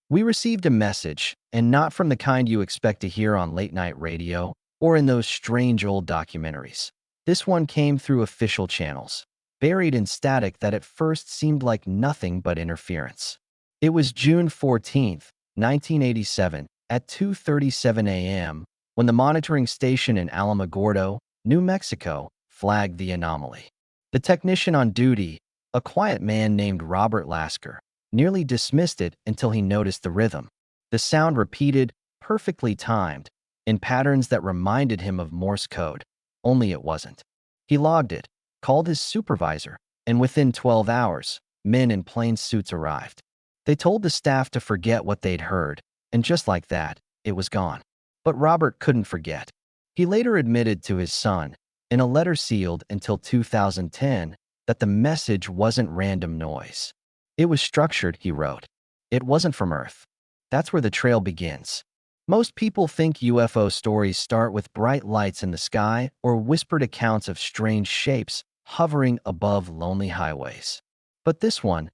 We received a message, and not from the kind you expect to hear on late-night radio or in those strange old documentaries. This one came through official channels, buried in static that at first seemed like nothing but interference. It was June 14th, 1987, at 2:37 a.m., when the monitoring station in Alamogordo, New Mexico, flagged the anomaly. The technician on duty, a quiet man named Robert Lasker, nearly dismissed it until he noticed the rhythm. The sound repeated, perfectly timed, in patterns that reminded him of Morse code, only it wasn't. He logged it, called his supervisor, and within 12 hours, men in plain suits arrived. They told the staff to forget what they'd heard, and just like that, it was gone. But Robert couldn't forget. He later admitted to his son, in a letter sealed until 2010, that the message wasn't random noise. It was structured, he wrote. It wasn't from Earth. That's where the trail begins. Most people think UFO stories start with bright lights in the sky or whispered accounts of strange shapes hovering above lonely highways. But this one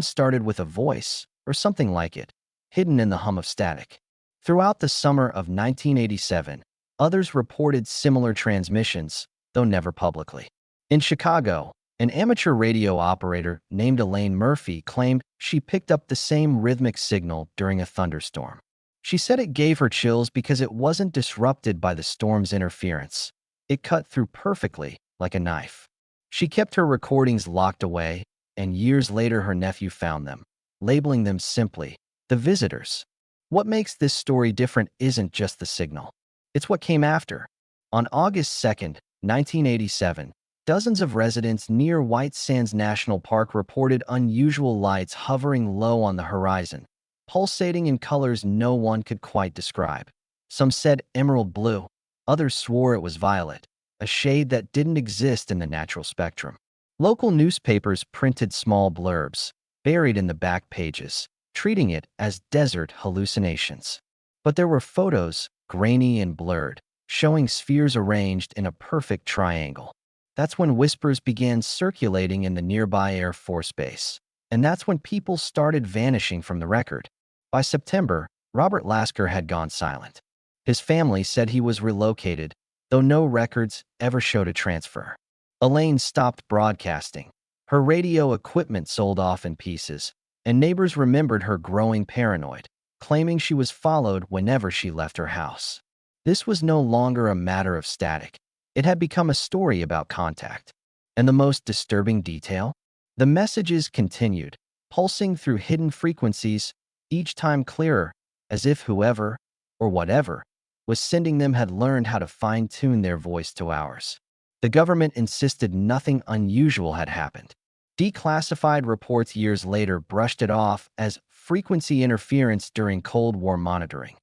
started with a voice, or something like it, hidden in the hum of static. Throughout the summer of 1987, others reported similar transmissions, though never publicly. In Chicago, an amateur radio operator named Elaine Murphy claimed she picked up the same rhythmic signal during a thunderstorm. She said it gave her chills because it wasn't disrupted by the storm's interference. It cut through perfectly, like a knife. She kept her recordings locked away, and years later her nephew found them, labeling them simply, "The Visitors." What makes this story different isn't just the signal. It's what came after. On August 2nd, 1987, dozens of residents near White Sands National Park reported unusual lights hovering low on the horizon, pulsating in colors no one could quite describe. Some said emerald blue, others swore it was violet, a shade that didn't exist in the natural spectrum. Local newspapers printed small blurbs, buried in the back pages, treating it as desert hallucinations. But there were photos, grainy and blurred, showing spheres arranged in a perfect triangle. That's when whispers began circulating in the nearby Air Force Base. And that's when people started vanishing from the record. By September, Robert Lasker had gone silent. His family said he was relocated, though no records ever showed a transfer. Elaine stopped broadcasting. Her radio equipment sold off in pieces, and neighbors remembered her growing paranoid, claiming she was followed whenever she left her house. This was no longer a matter of static. It had become a story about contact. And the most disturbing detail? The messages continued, pulsing through hidden frequencies, each time clearer, as if whoever, or whatever, was sending them had learned how to fine-tune their voice to ours. The government insisted nothing unusual had happened. Declassified reports years later brushed it off as frequency interference during Cold War monitoring.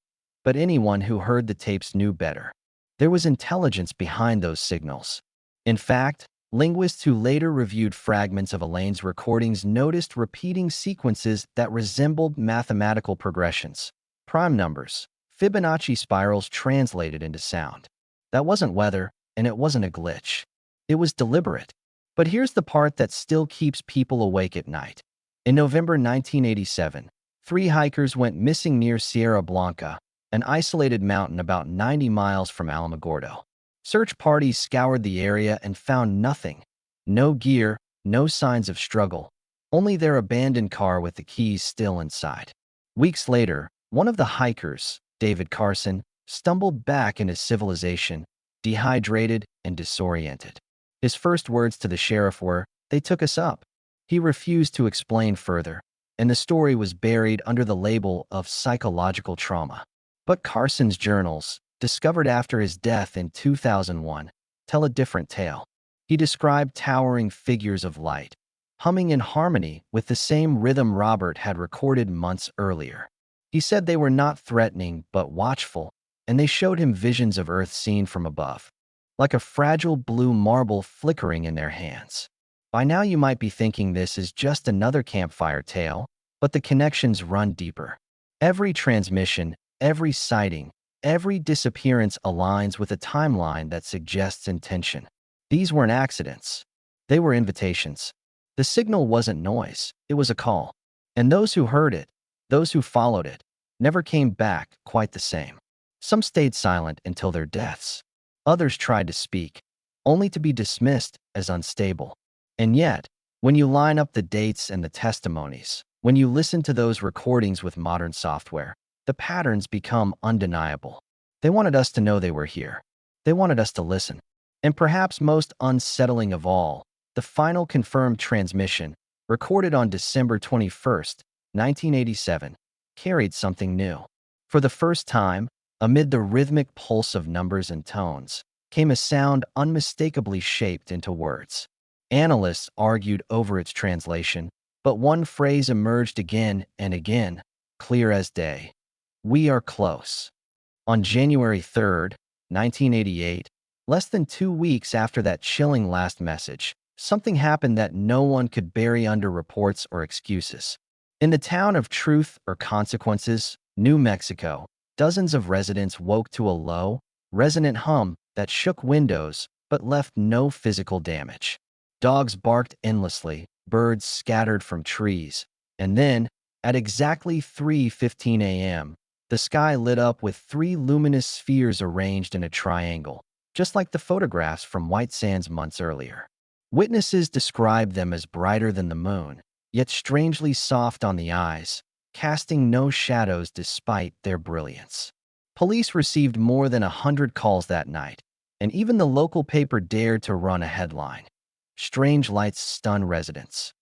But anyone who heard the tapes knew better. There was intelligence behind those signals. In fact, linguists who later reviewed fragments of Elaine's recordings noticed repeating sequences that resembled mathematical progressions, prime numbers, Fibonacci spirals translated into sound. That wasn't weather, and it wasn't a glitch. It was deliberate. But here's the part that still keeps people awake at night. In November 1987, 3 hikers went missing near Sierra Blanca, an isolated mountain about 90 miles from Alamogordo. Search parties scoured the area and found nothing. No gear, no signs of struggle, only their abandoned car with the keys still inside. Weeks later, one of the hikers, David Carson, stumbled back into civilization, dehydrated and disoriented. His first words to the sheriff were, "They took us up." He refused to explain further, and the story was buried under the label of psychological trauma. But Carson's journals, discovered after his death in 2001, tell a different tale. He described towering figures of light, humming in harmony with the same rhythm Robert had recorded months earlier. He said they were not threatening but watchful, and they showed him visions of Earth seen from above, like a fragile blue marble flickering in their hands. By now you might be thinking this is just another campfire tale, but the connections run deeper. Every transmission, every sighting, every disappearance aligns with a timeline that suggests intention. These weren't accidents. They were invitations. The signal wasn't noise, it was a call. And those who heard it, Those who followed it never came back quite the same. Some stayed silent until their deaths. Others tried to speak, only to be dismissed as unstable. And yet, when you line up the dates and the testimonies, when you listen to those recordings with modern software, the patterns become undeniable. They wanted us to know they were here. They wanted us to listen. And perhaps most unsettling of all, the final confirmed transmission, recorded on December 21st, 1987, carried something new. For the first time, amid the rhythmic pulse of numbers and tones, came a sound unmistakably shaped into words. Analysts argued over its translation, but one phrase emerged again and again, clear as day. "We are close." On January 3rd, 1988, less than 2 weeks after that chilling last message, something happened that no one could bury under reports or excuses. In the town of Truth or Consequences, New Mexico, dozens of residents woke to a low, resonant hum that shook windows but left no physical damage. Dogs barked endlessly, birds scattered from trees, and then, at exactly 3:15 a.m., the sky lit up with 3 luminous spheres arranged in a triangle, just like the photographs from White Sands months earlier. Witnesses described them as brighter than the moon, yet strangely soft on the eyes, casting no shadows despite their brilliance. Police received more than 100 calls that night, and even the local paper dared to run a headline. "Strange lights stun residents."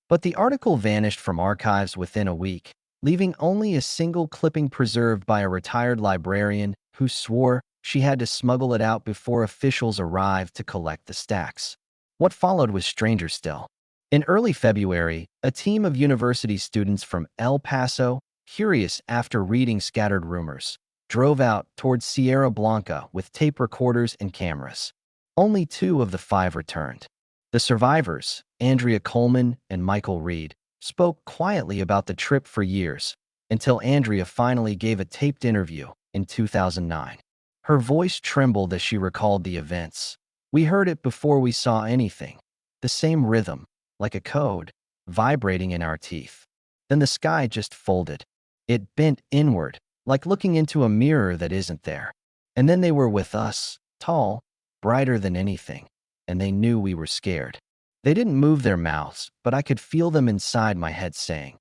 But the article vanished from archives within a week, leaving only a single clipping preserved by a retired librarian who swore she had to smuggle it out before officials arrived to collect the stacks. What followed was stranger still. In early February, a team of university students from El Paso, curious after reading scattered rumors, drove out towards Sierra Blanca with tape recorders and cameras. Only 2 of the 5 returned. The survivors, Andrea Coleman and Michael Reed, spoke quietly about the trip for years, until Andrea finally gave a taped interview in 2009. Her voice trembled as she recalled the events. "We heard it before we saw anything. The same rhythm, like a code, vibrating in our teeth. Then the sky just folded. It bent inward, like looking into a mirror that isn't there. And then they were with us, tall, brighter than anything, and they knew we were scared. They didn't move their mouths, but I could feel them inside my head saying,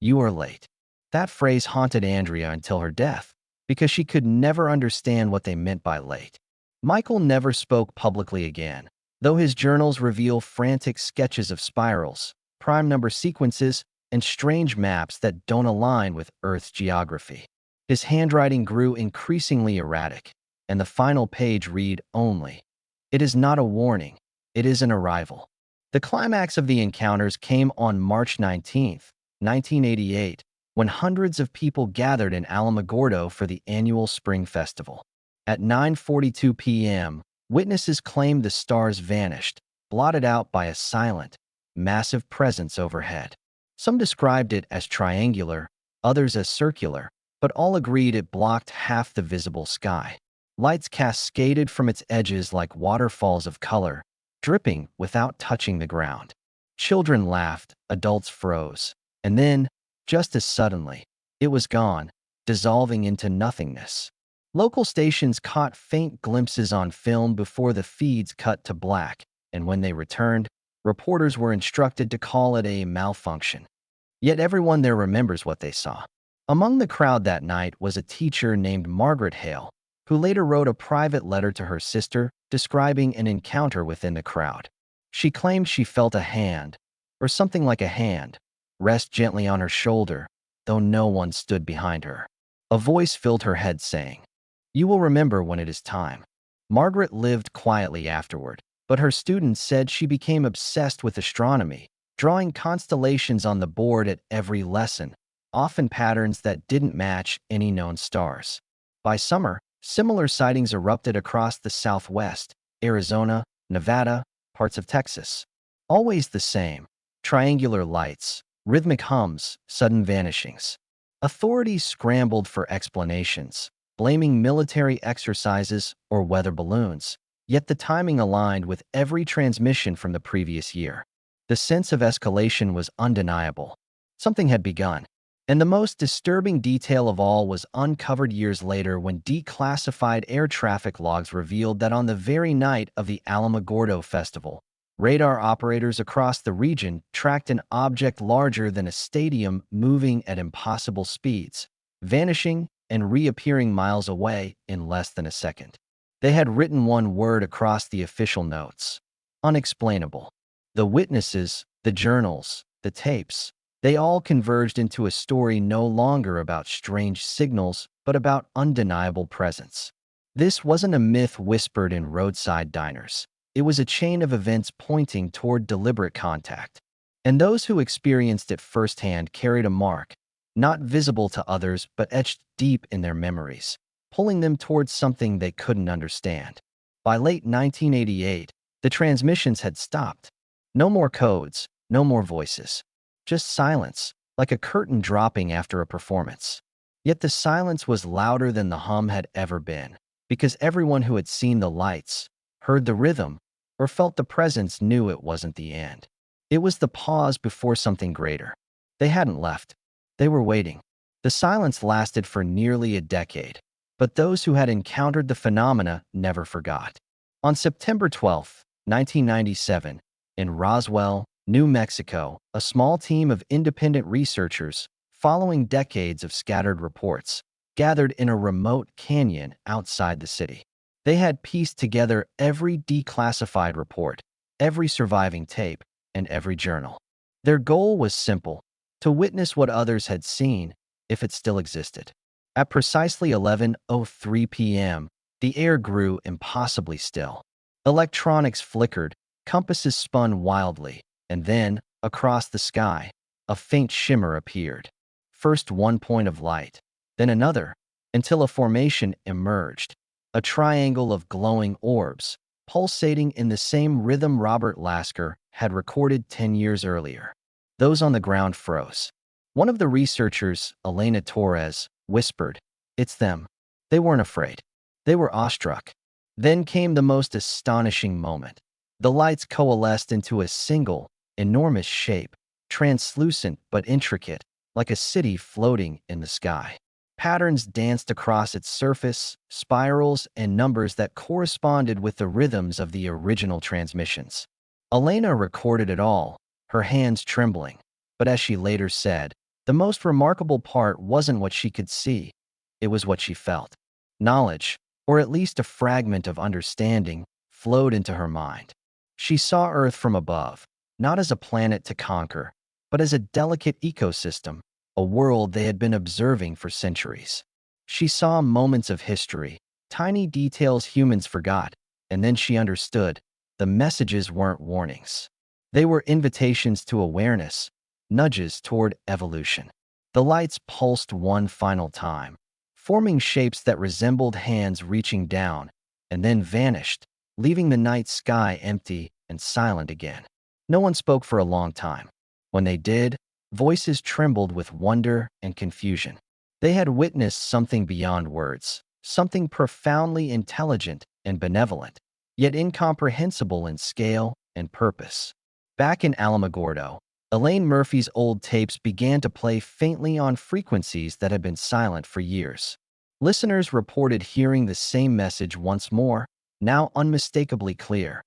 'You are late.'" That phrase haunted Andrea until her death, because she could never understand what they meant by late. Michael never spoke publicly again, though his journals reveal frantic sketches of spirals, prime number sequences, and strange maps that don't align with Earth's geography. His handwriting grew increasingly erratic, and the final page read only, "It is not a warning, it is an arrival." The climax of the encounters came on March 19th, 1988, when hundreds of people gathered in Alamogordo for the annual Spring Festival. At 9:42 p.m., witnesses claimed the stars vanished, blotted out by a silent, massive presence overhead. Some described it as triangular, others as circular, but all agreed it blocked half the visible sky. Lights cascaded from its edges like waterfalls of color, dripping without touching the ground. Children laughed, adults froze, and then, just as suddenly, it was gone, dissolving into nothingness. Local stations caught faint glimpses on film before the feeds cut to black, and when they returned, reporters were instructed to call it a malfunction. Yet everyone there remembers what they saw. Among the crowd that night was a teacher named Margaret Hale, who later wrote a private letter to her sister describing an encounter within the crowd. She claimed she felt a hand, or something like a hand, rest gently on her shoulder, though no one stood behind her. A voice filled her head saying, "You will remember when it is time." Margaret lived quietly afterward, but her students said she became obsessed with astronomy, drawing constellations on the board at every lesson, often patterns that didn't match any known stars. By summer, similar sightings erupted across the Southwest, Arizona, Nevada, parts of Texas. Always the same: triangular lights, rhythmic hums, sudden vanishings. Authorities scrambled for explanations, blaming military exercises or weather balloons, yet the timing aligned with every transmission from the previous year. The sense of escalation was undeniable. Something had begun. And the most disturbing detail of all was uncovered years later when declassified air traffic logs revealed that on the very night of the Alamogordo festival, radar operators across the region tracked an object larger than a stadium moving at impossible speeds, vanishing and reappearing miles away in less than a second. They had written one word across the official notes: unexplainable. The witnesses, the journals, the tapes, they all converged into a story no longer about strange signals, but about undeniable presence. This wasn't a myth whispered in roadside diners. It was a chain of events pointing toward deliberate contact. And those who experienced it firsthand carried a mark, not visible to others but etched deep in their memories, pulling them towards something they couldn't understand. By late 1988, the transmissions had stopped. No more codes, no more voices. Just silence, like a curtain dropping after a performance. Yet the silence was louder than the hum had ever been, because everyone who had seen the lights, heard the rhythm, or felt the presence knew it wasn't the end. It was the pause before something greater. They hadn't left. They were waiting. The silence lasted for nearly a decade, but those who had encountered the phenomena never forgot. On September 12, 1997, in Roswell, New Mexico, a small team of independent researchers, following decades of scattered reports, gathered in a remote canyon outside the city. They had pieced together every declassified report, every surviving tape, and every journal. Their goal was simple: to witness what others had seen, if it still existed. At precisely 11:03 p.m., the air grew impossibly still. Electronics flickered, compasses spun wildly, and then, across the sky, a faint shimmer appeared. First one point of light, then another, until a formation emerged. A triangle of glowing orbs, pulsating in the same rhythm Robert Lasker had recorded 10 years earlier. Those on the ground froze. One of the researchers, Elena Torres, whispered, "It's them." They weren't afraid. They were awestruck. Then came the most astonishing moment. The lights coalesced into a single, enormous shape, translucent but intricate, like a city floating in the sky. Patterns danced across its surface, spirals and numbers that corresponded with the rhythms of the original transmissions. Elena recorded it all, her hands trembling. But as she later said, the most remarkable part wasn't what she could see, it was what she felt. Knowledge, or at least a fragment of understanding, flowed into her mind. She saw Earth from above, not as a planet to conquer, but as a delicate ecosystem, a world they had been observing for centuries. She saw moments of history, tiny details humans forgot, and then she understood. The messages weren't warnings. They were invitations to awareness, nudges toward evolution. The lights pulsed one final time, forming shapes that resembled hands reaching down, and then vanished, leaving the night sky empty and silent again. No one spoke for a long time. When they did, voices trembled with wonder and confusion. They had witnessed something beyond words, something profoundly intelligent and benevolent, yet incomprehensible in scale and purpose. Back in Alamogordo, Elaine Murphy's old tapes began to play faintly on frequencies that had been silent for years. Listeners reported hearing the same message once more, now unmistakably clear: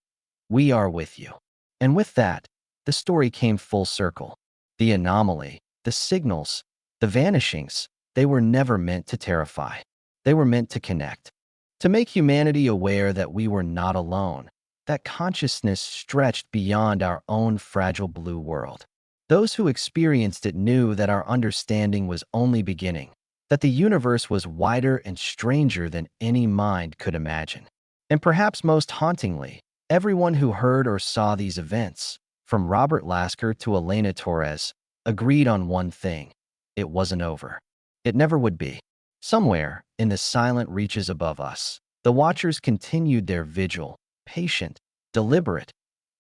"We are with you." And with that, the story came full circle. The anomaly, the signals, the vanishings, they were never meant to terrify. They were meant to connect, to make humanity aware that we were not alone, that consciousness stretched beyond our own fragile blue world. Those who experienced it knew that our understanding was only beginning, that the universe was wider and stranger than any mind could imagine. And perhaps most hauntingly, everyone who heard or saw these events, from Robert Lasker to Elena Torres, agreed on one thing: it wasn't over. It never would be. Somewhere, in the silent reaches above us, the watchers continued their vigil, patient, deliberate,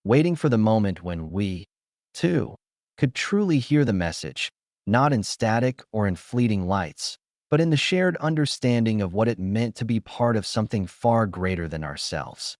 waiting for the moment when we, too, could truly hear the message, not in static or in fleeting lights, but in the shared understanding of what it meant to be part of something far greater than ourselves.